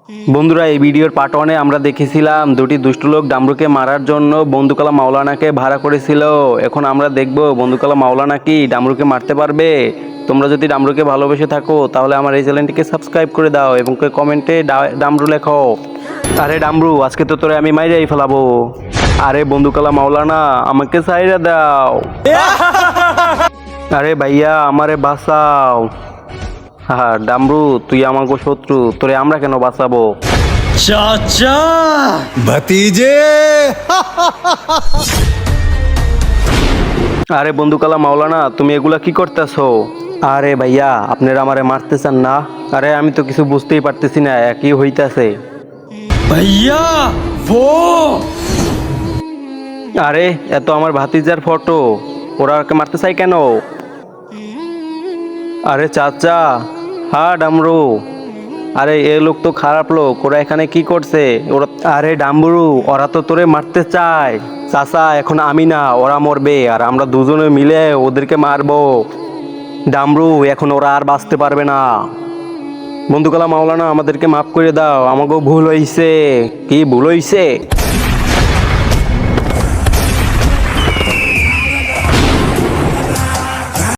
বন্ধুরা, এই ভিডিওর পার্ট 1-এ আমরা দেখেছিলাম দুটি দুষ্ট লোক ডামরুকে মারার জন্য বন্দুকওয়ালা মাওলানাকে ভাড়া করেছিল। এখন আমরা দেখব বন্দুকওয়ালা মাওলানা কি ডামরুকে মারতে পারবে। তোমরা যদি ডামরুকে ভালোবেসে থাকো তাহলে আমার এই চ্যানেলটিকে সাবস্ক্রাইব করে দাও এবং কমেন্টে ডামরু লেখো। আরে ডামরু, আজকে তো তোরে আমি মাইরাই ফেলাবো। আরে বন্দুকওয়ালা মাওলানা, আমাকে সাইরা দাও। আরে ভাইয়া, আমারে বাঁচাও। হ্যাঁ ডামরু, তুই আমাকে শত্রু, তোরে আমরা কেন বাঁচাবো? चाचा भतीजे। আরে বন্দুকওয়ালা মাওলানা, তুমি এগুলা কি করতেছো? আরে ভাইয়া, আপনারা আমারে মারতে চান না? আরে আমি তো কিছু বুঝতেই পারতেছি না, একই হইতাছে। भैया वो আরে এত আমার ভাতিজার ফটো, ওরা ওকে মারতে চাই কেন? আরে চাচা। হ্যাঁ ডামরু। আরে এ লোক তো খারাপ লোক, ওরা এখানে কি করছে? ওরা আরে ডামরু, ওরা তো তোরে মারতে চায়। চাচা, এখন আমি না, ওরা মরবে আর আমরা দুজনে মিলে ওদেরকে মারবো। ডামরু, এখন ওরা আর বাঁচতে পারবে না। বন্দুকওয়ালা মাওলানা, আমাদেরকে মাফ করে দাও, আমাকেও ভুল হইছে। কি ভুল হইছে?